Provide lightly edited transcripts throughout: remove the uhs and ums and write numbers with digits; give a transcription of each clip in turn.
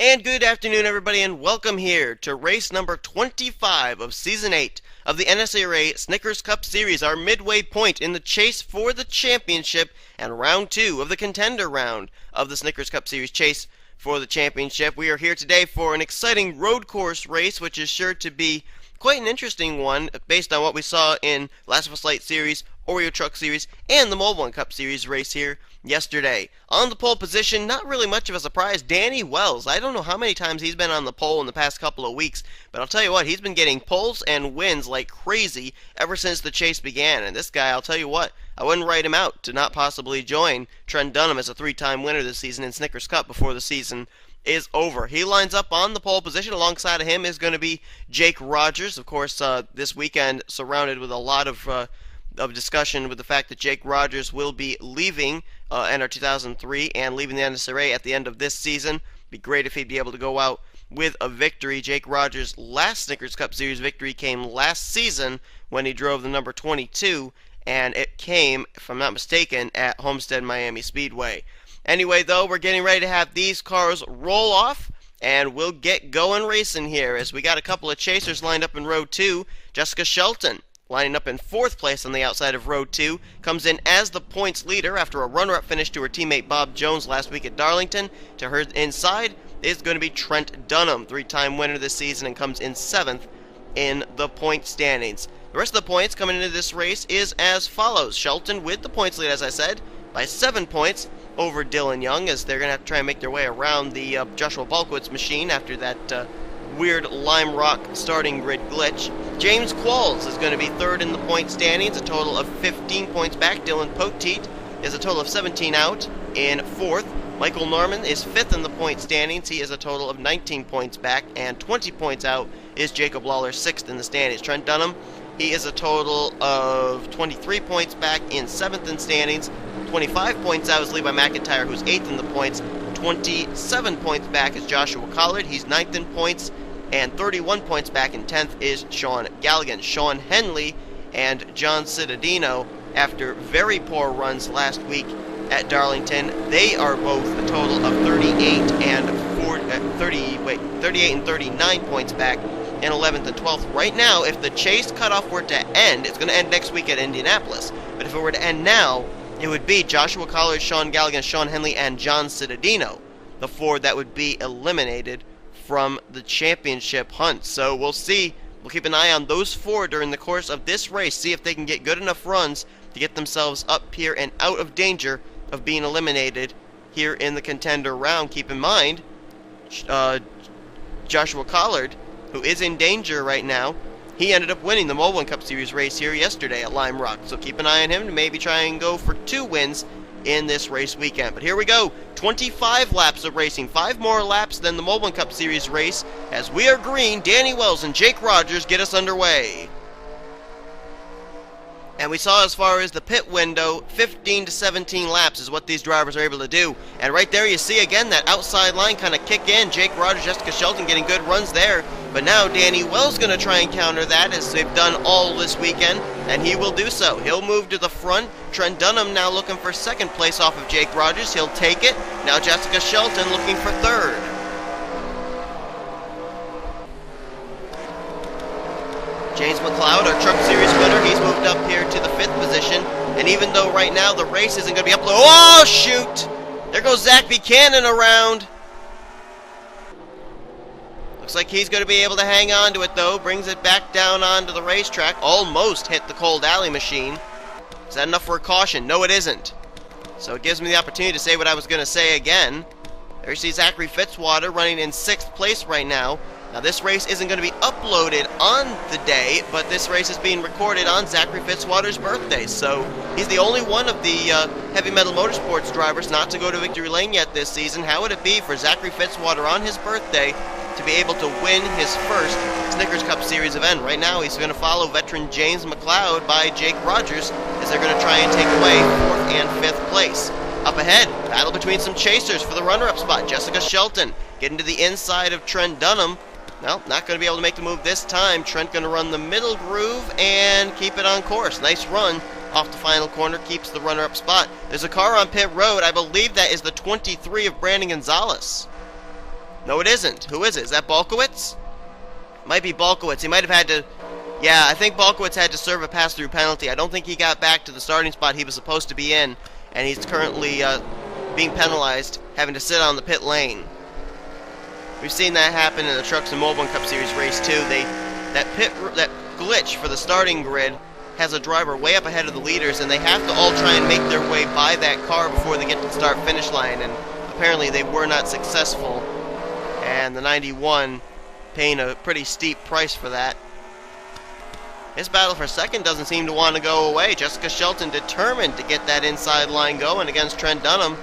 And good afternoon, everybody, and welcome here to race number 25 of Season 8 of the NNSCRA Snickers Cup Series, our midway point in the chase for the championship and round 2 of the contender round of the Snickers Cup Series chase for the championship. We are here today for an exciting road course race, which is sure to be quite an interesting one based on what we saw in Last of Us Light Series, Oreo Truck Series, and the Mobile One Cup Series race here yesterday. On the pole position, not really much of a surprise, Danny Wells. I don't know how many times he's been on the pole in the past couple of weeks, but I'll tell you what, he's been getting poles and wins like crazy ever since the chase began. And this guy, I'll tell you what, I wouldn't write him out to not possibly join Trent Dunham as a 3-time winner this season in Snickers Cup before the season is over. He lines up on the pole position. Alongside of him is going to be Jake Rogers. Of course, this weekend surrounded with a lot of discussion with the fact that Jake Rogers will be leaving NR 2003 and leaving the NNSCRA at the end of this season. Be great if he'd be able to go out with a victory. Jake Rogers' last Snickers Cup Series victory came last season when he drove the number 22, and it came, if I'm not mistaken, at Homestead Miami Speedway. Anyway, though, we're getting ready to have these cars roll off, and we'll get going racing here as we got a couple of chasers lined up in row 2. Jessica Shelton, lining up in 4th place on the outside of row 2, comes in as the points leader after a runner-up finish to her teammate Bob Jones last week at Darlington. To her inside is going to be Trent Dunham, 3-time winner this season, and comes in 7th in the point standings. The rest of the points coming into this race is as follows. Shelton with the points lead, as I said, by 7 points over Dylan Young, as they're going to have to try and make their way around the Joshua Balkowitz machine after that weird Lime Rock starting grid glitch. James Qualls is going to be 3rd in the point standings, a total of 15 points back. Dylan Poteet is a total of 17 out in 4th. Michael Norman is 5th in the point standings. He is a total of 19 points back, and 20 points out is Jacob Lawler, 6th in the standings. Trent Dunham, he is a total of 23 points back in 7th in standings. 25 points out is Levi McIntyre, who's 8th in the points. 27 points back is Joshua Collard, he's 9th in points. And 31 points back in 10th is Sean Galligan. Sean Henley and John Cittadino, after very poor runs last week at Darlington, they are both a total of 38 and 39 points back in 11th and 12th. Right now, if the chase cutoff were to end, it's going to end next week at Indianapolis. But if it were to end now, it would be Joshua Collard, Sean Galligan, Sean Henley, and John Cittadino, the 4 that would be eliminated from the championship hunt. So we'll see. We'll keep an eye on those 4 during the course of this race, see if they can get good enough runs to get themselves up here and out of danger of being eliminated here in the contender round. Keep in mind, Joshua Collard, who is in danger right now, he ended up winning the Mobile One Cup Series race here yesterday at Lime Rock. So keep an eye on him to maybe try and go for 2 wins in this race weekend. But here we go, 25 laps of racing, 5 more laps than the Mobile One Cup Series race, as we are green. Danny Wells and Jake Rogers get us underway. And we saw, as far as the pit window, 15 to 17 laps is what these drivers are able to do. And right there you see again that outside line kind of kick in. Jake Rogers, Jessica Shelton getting good runs there. But now Danny Wells going to try and counter that, as they've done all this weekend, and he will do so. He'll move to the front. Trent Dunham now looking for 2nd place off of Jake Rogers. He'll take it. Now Jessica Shelton looking for 3rd. James McLeod, our Truck Series winner, he's moved up here to the 5th position. And even though right now the race isn't going to be up, oh shoot! There goes Zach Buchanan around. Looks like he's going to be able to hang on to it, though. Brings it back down onto the racetrack. Almost hit the Cold Alley machine. Is that enough for a caution? No, it isn't. So it gives me the opportunity to say what I was going to say again. There you see Zachary Fitzwater running in 6th place right now. Now this race isn't going to be uploaded on the day, but this race is being recorded on Zachary Fitzwater's birthday. So he's the only one of the Heavy Metal Motorsports drivers not to go to Victory Lane yet this season. How would it be for Zachary Fitzwater on his birthday to be able to win his first Snickers Cup Series event? Right now he's going to follow veteran James McLeod by Jake Rogers, as they're going to try and take away 4th and 5th place. Up ahead, battle between some chasers for the runner-up spot. Jessica Shelton getting to the inside of Trent Dunham. Well, not going to be able to make the move this time. Trent going to run the middle groove and keep it on course. Nice run off the final corner, keeps the runner-up spot. There's a car on pit road. I believe that is the 23 of Brandon Gonzalez. No, it isn't. Who is it? Is that Balkowitz? Might be Balkowitz. He might have had to... Yeah, I think Balkowitz had to serve a pass-through penalty. I don't think he got back to the starting spot he was supposed to be in, and he's currently being penalized, having to sit on the pit lane. We've seen that happen in the Trucks and Mobile Cup Series race too. That glitch for the starting grid has a driver way up ahead of the leaders, and they have to all try and make their way by that car before they get to the start-finish line, and apparently they were not successful, and the 91 paying a pretty steep price for that. This battle for second doesn't seem to want to go away. Jessica Shelton determined to get that inside line going against Trent Dunham.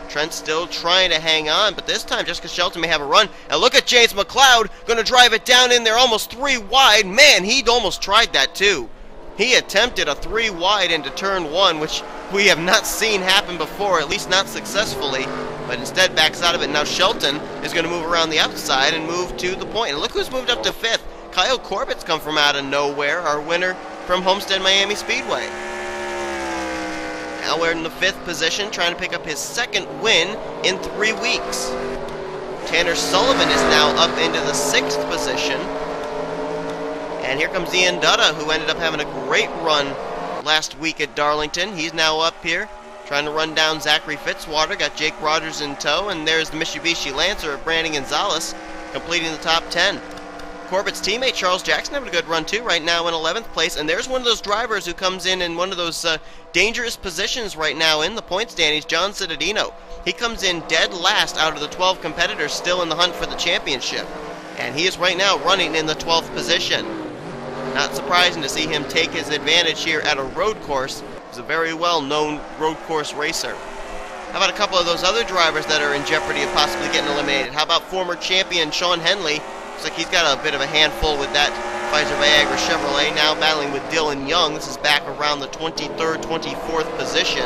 Trent's still trying to hang on, but this time Jessica Shelton may have a run. And look at James McLeod, going to drive it down in there almost 3 wide. Man, he'd almost tried that too. He attempted a 3 wide into turn 1, which we have not seen happen before, at least not successfully, but instead backs out of it. Now Shelton is going to move around the outside and move to the point. And look who's moved up to 5th. Kyle Corbett's come from out of nowhere, our winner from Homestead Miami Speedway. Now we're in the 5th position, trying to pick up his 2nd win in 3 weeks. Tanner Sullivan is now up into the 6th position. And here comes Ian Dutta, who ended up having a great run last week at Darlington. He's now up here, trying to run down Zachary Fitzwater. Got Jake Rogers in tow, and there's the Mitsubishi Lancer of Brandon Gonzalez, completing the top 10. Corbett's teammate Charles Jackson having a good run too, right now in 11th place, and there's one of those drivers who comes in one of those dangerous positions right now in the point standings, John Cittadino. He comes in dead last out of the 12 competitors still in the hunt for the championship, and he is right now running in the 12th position. Not surprising to see him take his advantage here at a road course. He's a very well-known road course racer. How about a couple of those other drivers that are in jeopardy of possibly getting eliminated? How about former champion Sean Henley? Looks like he's got a bit of a handful with that Pfizer Viagra Chevrolet, now battling with Dylan Young. This is back around the 23rd, 24th position.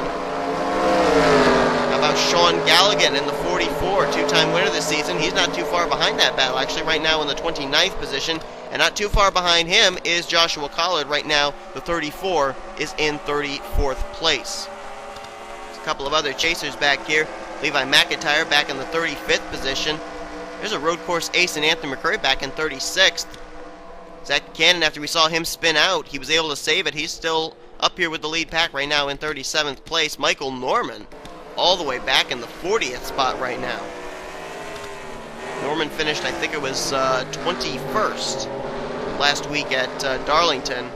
How about Sean Galligan in the 44, two-time winner this season? He's not too far behind that battle, actually, right now in the 29th position. And not too far behind him is Joshua Collard. Right now, the 34 is in 34th place. There's a couple of other chasers back here. Levi McIntyre back in the 35th position. There's a road course ace in Anthony McCurry back in 36th. Zach Cannon, after we saw him spin out, he was able to save it. He's still up here with the lead pack right now in 37th place. Michael Norman all the way back in the 40th spot right now. Norman finished, I think it was 21st last week at Darlington.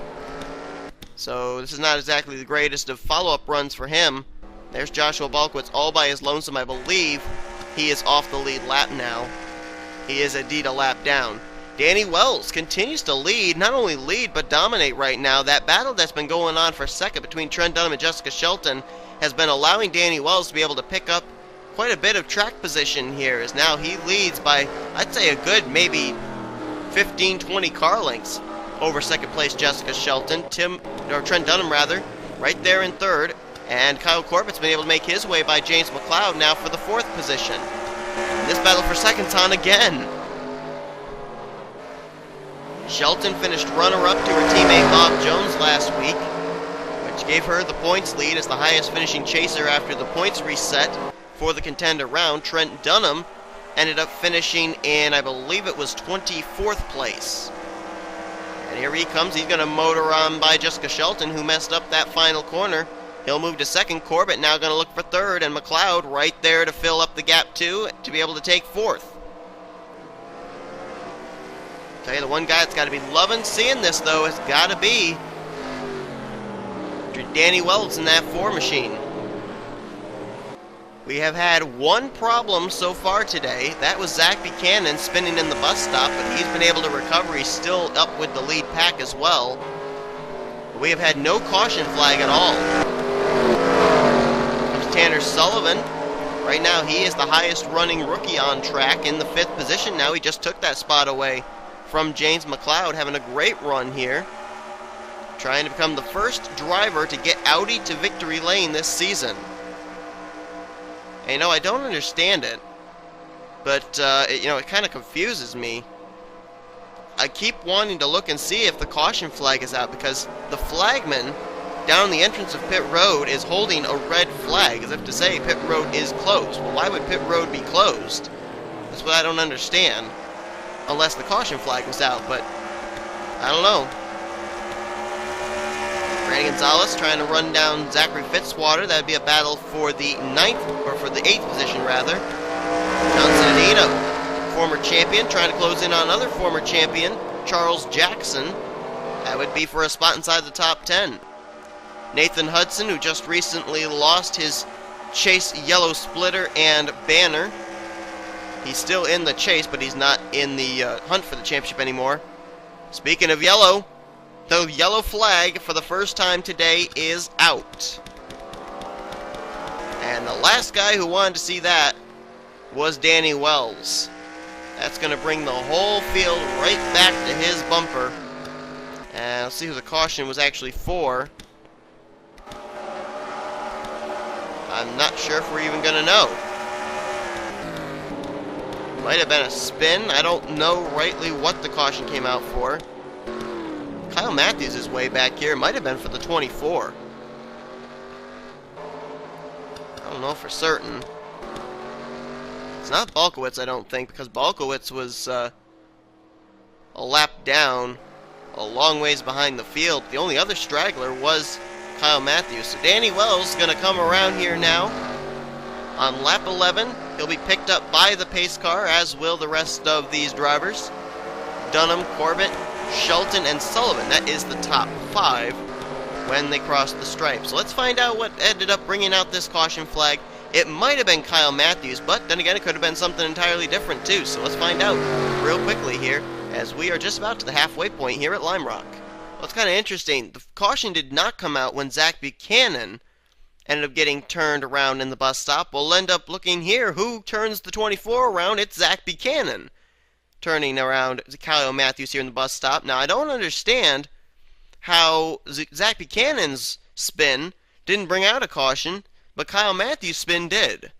So this is not exactly the greatest of follow-up runs for him. There's Joshua Balkowitz all by his lonesome, I believe. He is off the lead lap now. He is indeed a lap down. Danny Wells continues to lead, not only lead, but dominate right now. That battle that's been going on for second between Trent Dunham and Jessica Shelton has been allowing Danny Wells to be able to pick up quite a bit of track position here, as now he leads by, I'd say, a good maybe 15, 20 car lengths over second place Jessica Shelton. Trent Dunham, rather, right there in 3rd. And Kyle Corbett's been able to make his way by James McLeod now for the 4th position. This battle for second's on again. Shelton finished runner-up to her teammate Bob Jones last week, which gave her the points lead as the highest finishing chaser after the points reset for the contender round. Trent Dunham ended up finishing in, I believe it was 24th place. And here he comes. He's going to motor on by Jessica Shelton, who messed up that final corner. He'll move to 2nd. Corbett now going to look for 3rd, and McLeod right there to fill up the gap too, to be able to take 4th. Tell you, the one guy that's got to be loving seeing this, though, has got to be Danny Wells in that 4 machine. We have had one problem so far today. That was Zach Buchanan spinning in the bus stop, but he's been able to recover. He's still up with the lead pack as well. We have had no caution flag at all. Comes Tanner Sullivan. Right now, he is the highest running rookie on track in the 5th position. Now he just took that spot away from James McLeod, having a great run here. Trying to become the first driver to get Audi to victory lane this season. And, you know, I don't understand it, but, it kind of confuses me. I keep wanting to look and see if the caution flag is out, because the flagman down the entrance of pit road is holding a red flag, as if to say pit road is closed. Well, why would pit road be closed? As That's what I don't understand. Unless the caution flag was out, but I don't know. Randy Gonzalez trying to run down Zachary Fitzwater. That would be a battle for the 8th position, rather. Johnson Adino, former champion, trying to close in on another former champion, Charles Jackson. That would be for a spot inside the top 10. Nathan Hudson, who just recently lost his Chase Yellow Splitter and banner. He's still in the chase, but he's not in the hunt for the championship anymore. Speaking of yellow, the yellow flag for the first time today is out. And the last guy who wanted to see that was Danny Wells. That's going to bring the whole field right back to his bumper. And let's see who the caution was actually for. I'm not sure if we're even going to know. Might have been a spin. I don't know rightly what the caution came out for. Kyle Matthews is way back here. Might have been for the 24. I don't know for certain. It's not Balkowitz, I don't think, because Balkowitz was a lap down, a long ways behind the field. The only other straggler was Kyle Matthews. So Danny Wells is going to come around here now on lap 11. He'll be picked up by the pace car, as will the rest of these drivers. Dunham, Corbett, Shelton, and Sullivan. That is the top 5 when they cross the stripe. So let's find out what ended up bringing out this caution flag. It might have been Kyle Matthews, but then again, it could have been something entirely different too. So let's find out real quickly here, as we are just about to the halfway point here at Lime Rock. Well, it's kind of interesting. The caution did not come out when Zach Buchanan ended up getting turned around in the bus stop. We'll end up looking here. Who turns the 24 around? It's Zach Buchanan turning around Kyle Matthews here in the bus stop. Now, I don't understand how Zach Buchanan's spin didn't bring out a caution, but Kyle Matthews' spin did.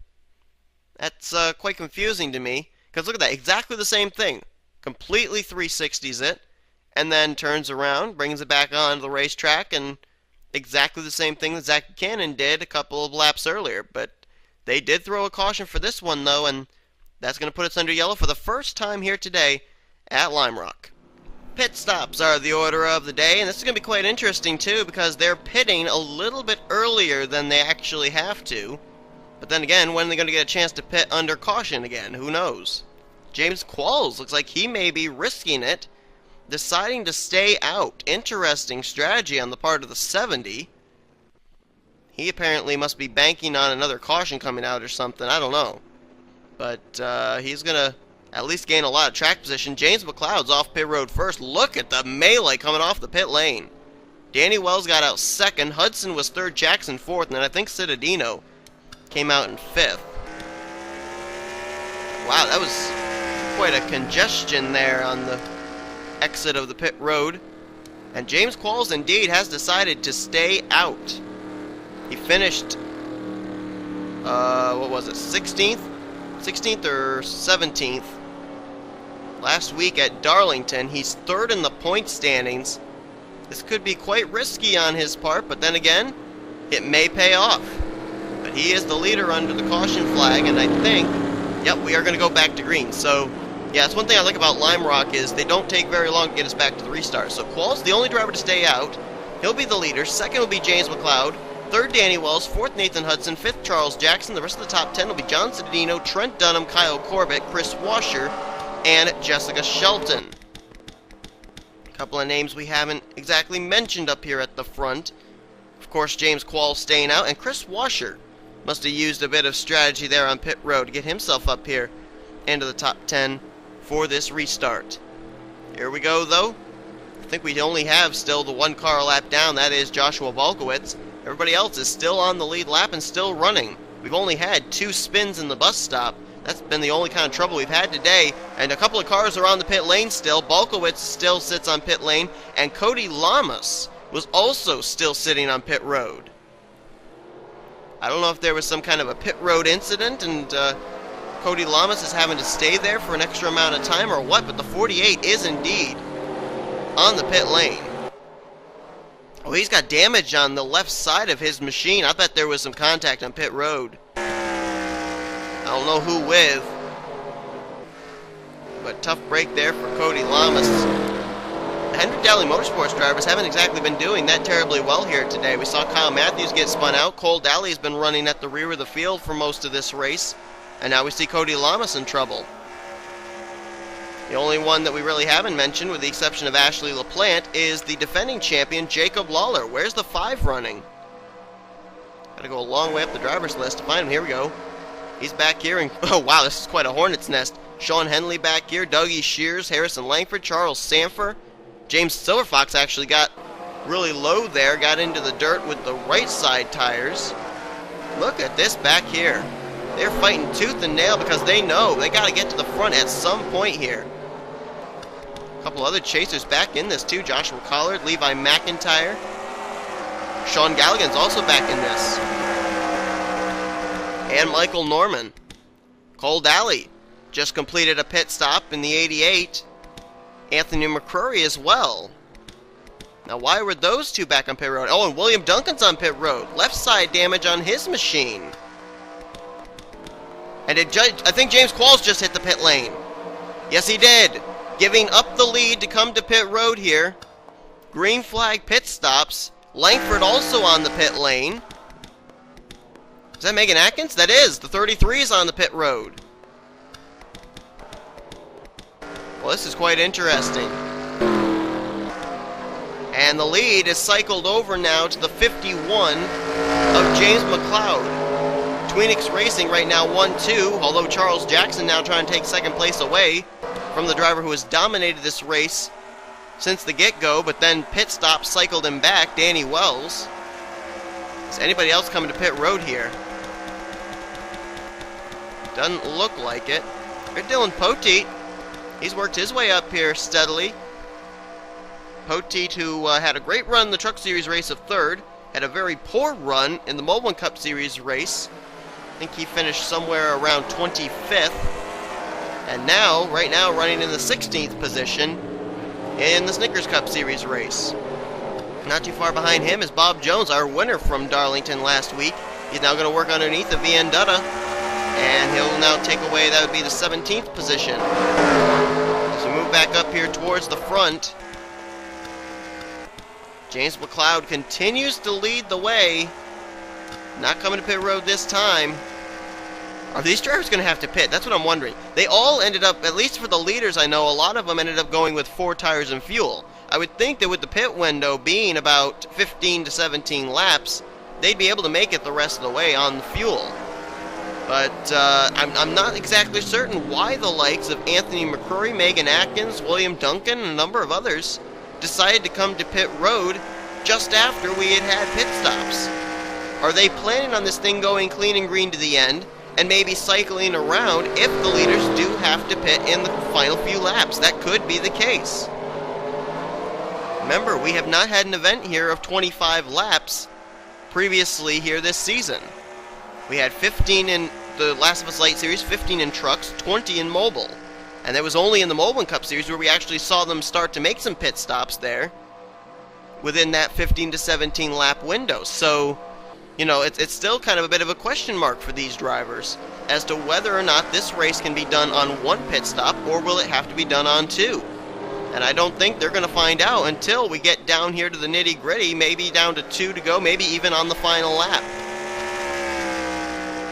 That's quite confusing to me, because look at that. Exactly the same thing. Completely 360s it, and then turns around, brings it back onto the racetrack, and exactly the same thing that Zach Buchanan did a couple of laps earlier. But they did throw a caution for this one, though, and that's going to put us under yellow for the first time here today at Lime Rock. Pit stops are the order of the day, and this is going to be quite interesting, too, because they're pitting a little bit earlier than they actually have to. But then again, when are they going to get a chance to pit under caution again? Who knows? James Qualls looks like he may be risking it, deciding to stay out. Interesting strategy on the part of the 70. He apparently must be banking on another caution coming out or something. I don't know. But he's going to at least gain a lot of track position. James McLeod's off pit road first. Look at the melee coming off the pit lane. Danny Wells got out second. Hudson was third. Jackson fourth. And then I think Citadino came out in fifth. Wow, that was quite a congestion there on the exit of the pit road. And James Qualls indeed has decided to stay out. He finished, what was it, 16th? 16th or 17th last week at Darlington. He's third in the point standings. This could be quite risky on his part, but then again, it may pay off. But he is the leader under the caution flag, and I think, yep, we are going to go back to green. So, yeah, that's one thing I like about Lime Rock is they don't take very long to get us back to the restart. So Qualls, the only driver to stay out. He'll be the leader. Second will be James McLeod. Third, Danny Wells. Fourth, Nathan Hudson. Fifth, Charles Jackson. The rest of the top 10 will be John Citadino, Trent Dunham, Kyle Corbett, Chris Washer, and Jessica Shelton. A couple of names we haven't exactly mentioned up here at the front. Of course, James Qualls staying out, and Chris Washer must have used a bit of strategy there on pit road to get himself up here into the top 10 for this restart. Here we go, though. I think we only have still the one car lap down. That is Joshua Balkowitz. Everybody else is still on the lead lap and still running. We've only had 2 spins in the bus stop. That's been the only kind of trouble we've had today. And a couple of cars are on the pit lane still. Balkowitz still sits on pit lane. And Cody Lamas was also still sitting on pit road. I don't know if there was some kind of a pit road incident and Cody Lamas is having to stay there for an extra amount of time or what, but the 48 is indeed on the pit lane. Oh, he's got damage on the left side of his machine. I bet there was some contact on pit road. I don't know who with. a tough break there for Cody Lamas. The Hendrick Daly Motorsports drivers haven't exactly been doing that terribly well here today. We saw Kyle Matthews get spun out. Cole Daly's been running at the rear of the field for most of this race. And now we see Cody Lamas in trouble. The only one that we really haven't mentioned, with the exception of Ashley LaPlante, is the defending champion, Jacob Lawler. Where's the 5 running? Gotta go a long way up the driver's list to find him. Here we go. He's back here, and oh wow, this is quite a hornet's nest. Sean Henley back here, Dougie Shears, Harrison Langford, Charles Sanford. James Silverfox actually got really low there, got into the dirt with the right side tires. Look at this back here. They're fighting tooth and nail because they know they got to get to the front at some point here. A couple other chasers back in this too. Joshua Collard, Levi McIntyre. Sean Galligan's also back in this. And Michael Norman. Cole Daly just completed a pit stop in the 88. Anthony McCrory as well. Now why were those two back on pit road? Oh, and William Duncan's on pit road. Left side damage on his machine. And I think James Qualls just hit the pit lane. Yes, he did. Giving up the lead to come to pit road here. Green flag pit stops. Langford also on the pit lane. Is that Megan Atkins? That is. The 33 is on the pit road. Well, this is quite interesting. And the lead is cycled over now to the 51 of James McLeod. Tweenix Racing right now 1-2, although Charles Jackson now trying to take second place away from the driver who has dominated this race since the get-go, but then pit stop cycled him back, Danny Wells. Is anybody else coming to pit road here? Doesn't look like it. Here's Dylan Poteet. He's worked his way up here steadily. Poteet, who had a great run in the Truck Series race of 3rd, had a very poor run in the Moblin Cup Series race. I think he finished somewhere around 25th. And now, right now, running in the 16th position in the Snickers Cup Series race. Not too far behind him is Bob Jones, our winner from Darlington last week. He's now going to work underneath the VN Dutta, and he'll now take away, that would be the 17th position. So move back up here towards the front. James McLeod continues to lead the way. Not coming to pit road this time. Are these drivers going to have to pit? That's what I'm wondering. They all ended up, at least for the leaders I know, a lot of them ended up going with 4 tires and fuel. I would think that with the pit window being about 15 to 17 laps, they'd be able to make it the rest of the way on the fuel. But I'm not exactly certain why the likes of Anthony McCrory, Megan Atkins, William Duncan, and a number of others decided to come to pit road just after we had had pit stops. Are they planning on this thing going clean and green to the end, and maybe cycling around if the leaders do have to pit in the final few laps? That could be the case. Remember, we have not had an event here of 25 laps previously here this season. We had 15 in the Last of Us Light Series, 15 in trucks, 20 in mobile. And it was only in the Moblin Cup Series where we actually saw them start to make some pit stops there within that 15 to 17 lap window. So, you know, it's still kind of a bit of a question mark for these drivers as to whether or not this race can be done on 1 pit stop or will it have to be done on 2. And I don't think they're going to find out until we get down here to the nitty-gritty, maybe down to 2 to go, maybe even on the final lap.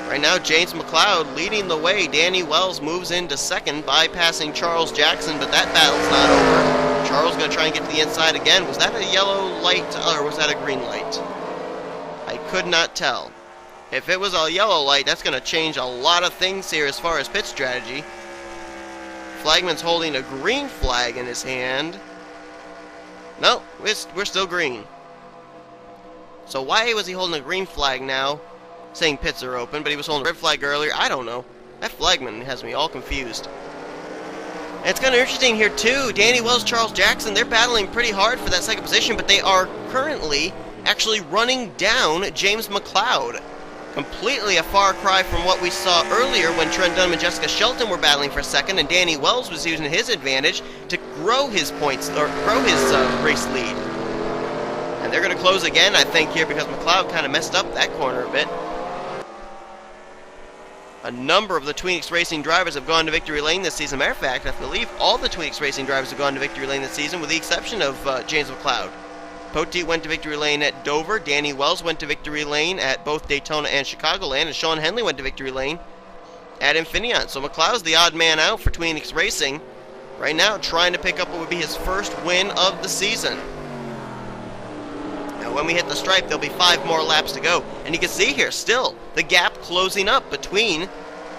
Right now, James McLeod leading the way. Danny Wells moves into second, bypassing Charles Jackson, but that battle's not over. Charles going to try and get to the inside again. Was that a yellow light, or was that a green light? I could not tell. If it was a yellow light, that's going to change a lot of things here as far as pit strategy. Flagman's holding a green flag in his hand. No, we're still green. So why was he holding a green flag now? Saying pits are open, but he was holding a red flag earlier. I don't know. That flagman has me all confused. And it's kind of interesting here, too. Danny Wells, Charles Jackson, they're battling pretty hard for that second position, but they are currently actually running down James McLeod. Completely a far cry from what we saw earlier when Trent Dunham and Jessica Shelton were battling for second, and Danny Wells was using his advantage to grow his points, or grow his race lead. And they're going to close again, I think, here, because McLeod kind of messed up that corner a bit. A number of the Tweenix Racing drivers have gone to victory lane this season. Matter of fact, I believe all the Tweenix Racing drivers have gone to victory lane this season, with the exception of James McLeod. Poteet went to victory lane at Dover. Danny Wells went to victory lane at both Daytona and Chicagoland. And Sean Henley went to victory lane at Infineon. So McLeod's the odd man out for Tweenix Racing right now, trying to pick up what would be his first win of the season. Now when we hit the stripe, there'll be 5 more laps to go. And you can see here, still, the gap closing up between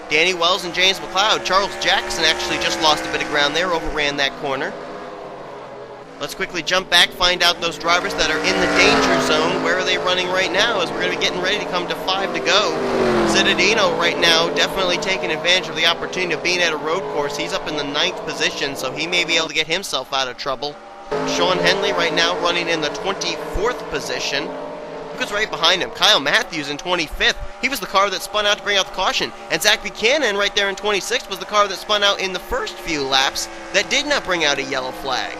Danny Wells and James McLeod. Charles Jackson actually just lost a bit of ground there, overran that corner. Let's quickly jump back, find out those drivers that are in the danger zone. Where are they running right now, as we're going to be getting ready to come to 5 to go. Cittadino right now definitely taking advantage of the opportunity of being at a road course. He's up in the 9th position, so he may be able to get himself out of trouble. Sean Henley right now running in the 24th position. Look who's right behind him. Kyle Matthews in 25th. He was the car that spun out to bring out the caution. And Zach Buchanan right there in 26th was the car that spun out in the first few laps that did not bring out a yellow flag.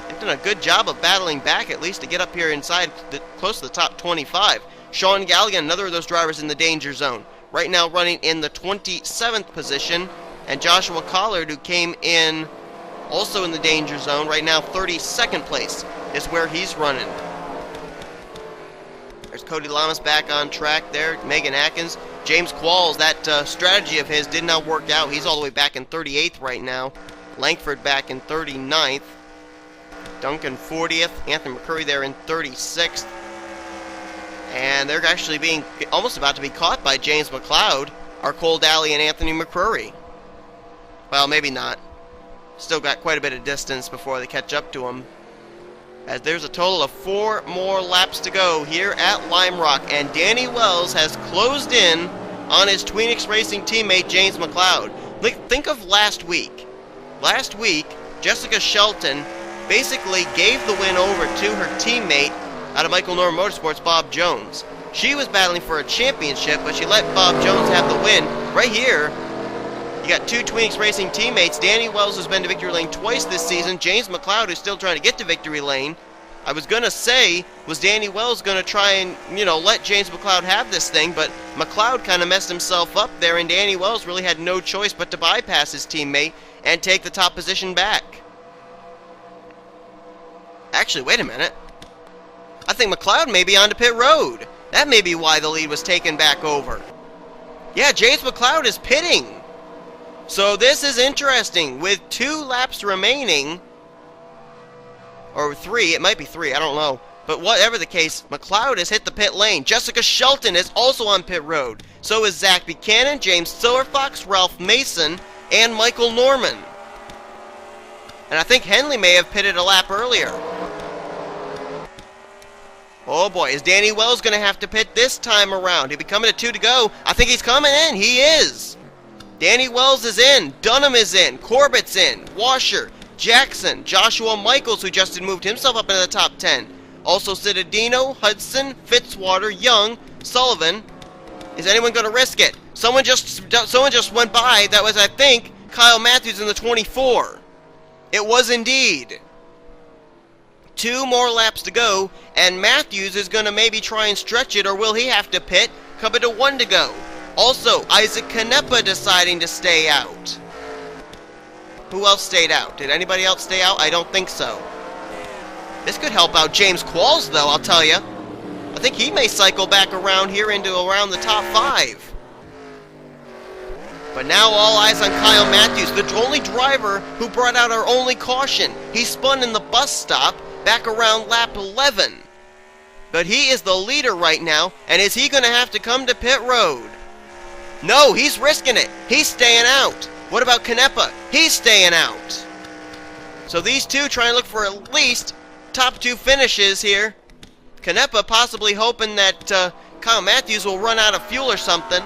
They've done a good job of battling back, at least to get up here inside, close to the top 25. Sean Galligan, another of those drivers in the danger zone, right now running in the 27th position. And Joshua Collard, who came in also in the danger zone, right now 32nd place is where he's running. There's Cody Lamas back on track there. Megan Atkins. James Qualls, that strategy of his did not work out. He's all the way back in 38th right now. Langford back in 39th. Duncan 40th. Anthony McCurry there in 36th. And they're actually being almost about to be caught by James McLeod, our Cole Daly and Anthony McCurry. Well, maybe not. Still got quite a bit of distance before they catch up to him. As there's a total of 4 more laps to go here at Lime Rock, and Danny Wells has closed in on his Tweenix Racing teammate James McLeod. Think of last week. Last week, Jessica Shelton basically gave the win over to her teammate out of Michael Norman Motorsports, Bob Jones. She was battling for a championship, but she let Bob Jones have the win. Right here, you got 2 Tweenix Racing teammates. Danny Wells, who's been to victory lane twice this season. James McLeod, who's still trying to get to victory lane. I was going to say, was Danny Wells going to try and, let James McLeod have this thing, but McLeod kind of messed himself up there, and Danny Wells really had no choice but to bypass his teammate and take the top position back. Actually, wait a minute. I think McLeod may be onto pit road. That may be why the lead was taken back over. Yeah, James McLeod is pitting. So this is interesting. With 2 laps remaining, or 3, it might be 3, I don't know. But whatever the case, McLeod has hit the pit lane. Jessica Shelton is also on pit road. So is Zach Buchanan, James Silverfox, Ralph Mason, and Michael Norman. And I think Henley may have pitted a lap earlier. Oh boy, is Danny Wells going to have to pit this time around? He'll be coming to 2 to go. I think he's coming in. He is. Danny Wells is in. Dunham is in. Corbett's in. Washer, Jackson, Joshua Michaels, who just moved himself up into the top 10. Also Cittadino, Hudson, Fitzwater, Young, Sullivan. Is anyone going to risk it? Someone just went by. That was, I think, Kyle Matthews in the 24. It was indeed. 2 more laps to go, and Matthews is going to maybe try and stretch it, or will he have to pit? Coming to 1 to go. Also, Isaac Canepa deciding to stay out. Who else stayed out? Did anybody else stay out? I don't think so. This could help out James Qualls, though, I'll tell you. I think he may cycle back around here into around the top 5. But now all eyes on Kyle Matthews, the only driver who brought out our only caution. He spun in the bus stop back around lap 11. But he is the leader right now, and is he going to have to come to pit road? No, he's risking it. He's staying out. What about Canepa? He's staying out. So these 2 trying to look for at least top 2 finishes here. Canepa possibly hoping that Kyle Matthews will run out of fuel or something.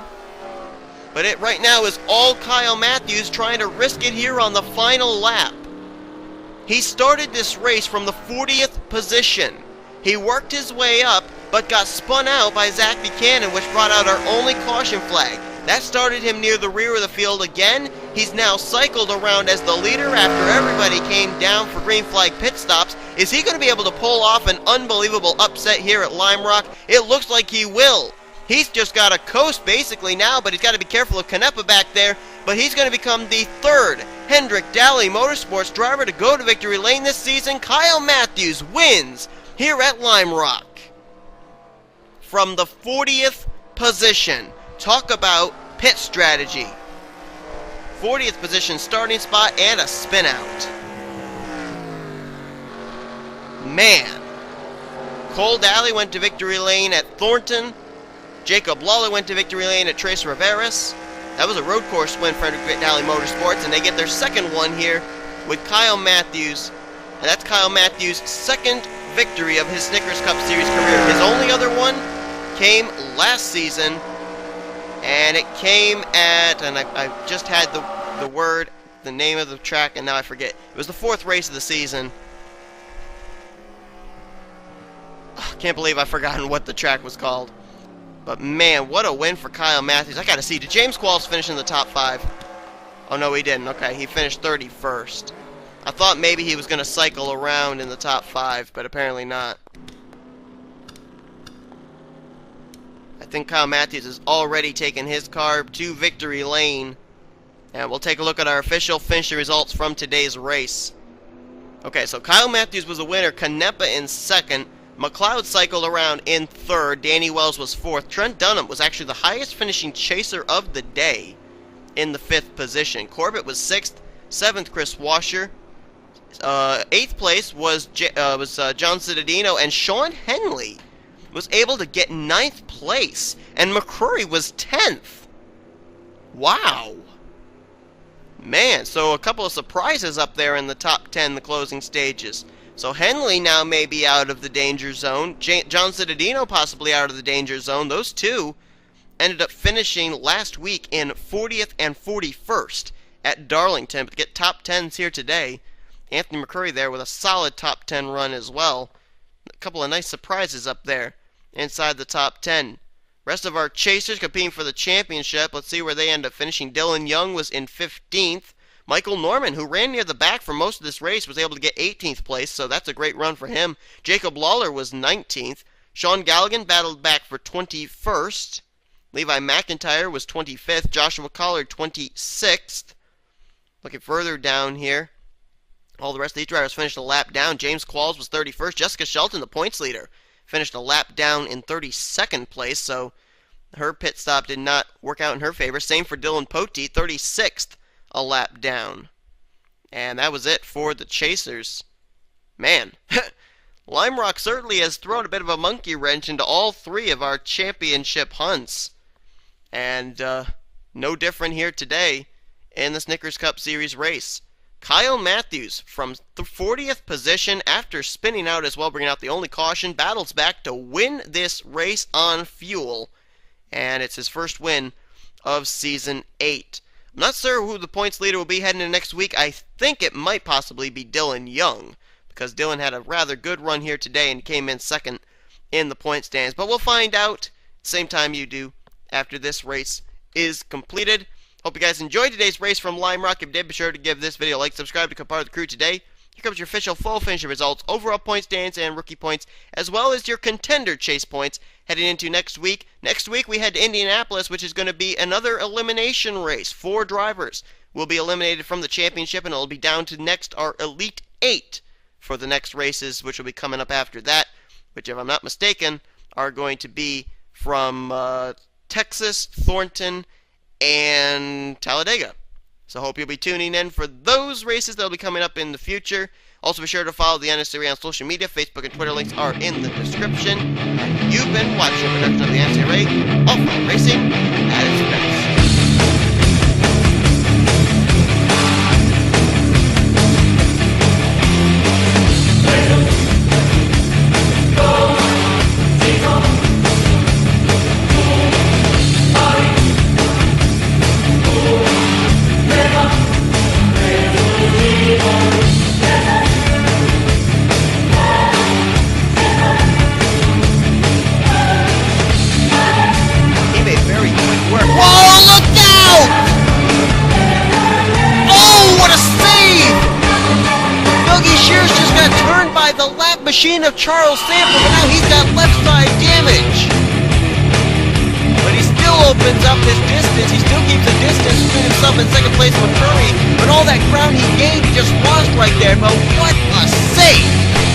But it right now is all Kyle Matthews trying to risk it here on the final lap. He started this race from the 40th position. He worked his way up, but got spun out by Zach Buchanan, which brought out our only caution flag. That started him near the rear of the field again. He's now cycled around as the leader after everybody came down for green flag pit stops. Is he going to be able to pull off an unbelievable upset here at Lime Rock? It looks like he will. He's just got a coast basically now, but he's got to be careful of Canepa back there. But he's going to become the third Hendrick Daly Motorsports driver to go to victory lane this season. Kyle Matthews wins here at Lime Rock from the 40th position. Talk about pit strategy. 40th position starting spot and a spin out. Man. Cole Daly went to victory lane at Thornton. Jacob Lawler went to victory lane at Tres Riveras. That was a road course win for Hendrick Daly Motorsports, and they get their second one here with Kyle Matthews. And that's Kyle Matthews' second victory of his Snickers Cup Series career. His only other one came last season, and it came at, and I just had the name of the track, and now I forget. It was the 4th race of the season. Can't believe I've forgotten what the track was called. But man, what a win for Kyle Matthews. I gotta see, did James Qualls finish in the top 5? Oh no, he didn't. Okay, he finished 31st. I thought maybe he was gonna cycle around in the top 5, but apparently not. I think Kyle Matthews has already taken his car to victory lane. And we'll take a look at our official finish results from today's race. Okay, so Kyle Matthews was a winner, Canepa in 2nd. McLeod cycled around in 3rd. Danny Wells was 4th. Trent Dunham was actually the highest finishing chaser of the day in the 5th position. Corbett was 6th. 7th, Chris Washer. 8th place was John Cittadino. And Sean Henley was able to get 9th place. And McCrory was 10th. Wow. Man, so a couple of surprises up there in the top 10, the closing stages. So Henley now may be out of the danger zone. John Cittadino possibly out of the danger zone. Those two ended up finishing last week in 40th and 41st at Darlington. But to get top 10s here today, Anthony McCurry there with a solid top 10 run as well. A couple of nice surprises up there inside the top 10. Rest of our chasers competing for the championship. Let's see where they end up finishing. Dylan Young was in 15th. Michael Norman, who ran near the back for most of this race, was able to get 18th place, so that's a great run for him. Jacob Lawler was 19th. Sean Galligan battled back for 21st. Levi McIntyre was 25th. Joshua Collard, 26th. Looking further down here, all the rest of these drivers finished a lap down. James Qualls was 31st. Jessica Shelton, the points leader, finished a lap down in 32nd place, so her pit stop did not work out in her favor. Same for Dylan Poteet, 36th. A lap down. And that was it for the chasers. Man, Lime Rock certainly has thrown a bit of a monkey wrench into all 3 of our championship hunts. And no different here today in the Snickers Cup Series race. Kyle Matthews from the 40th position after spinning out as well, bringing out the only caution, battles back to win this race on fuel. And it's his first win of Season 8. I'm not sure who the points leader will be heading into next week. I think it might possibly be Dylan Young, because Dylan had a rather good run here today and came in 2nd in the point stands. But we'll find out same time you do after this race is completed. Hope you guys enjoyed today's race from Lime Rock. If you did, be sure to give this video a like, subscribe to become part of the crew today. Here comes your official full finish results, overall point stands and rookie points, as well as your contender chase points heading into next week. Next week we head to Indianapolis, which is going to be another elimination race. 4 drivers will be eliminated from the championship, and it'll be down to next our Elite 8 for the next races, which will be coming up after that, which, if I'm not mistaken, are going to be from Texas, Thornton, and Talladega. So hope you'll be tuning in for those races that will be coming up in the future. Also be sure to follow the NNSCRA on social media. Facebook and Twitter links are in the description. And you've been watching a production of the NNSCRA Off-Road Racing at its best. Machine of Charles Sample, but now he's got left side damage. opens up his distance. He still keeps a distance between himself and second place with Curry, but all that ground he gained, he just lost right there. But what a save!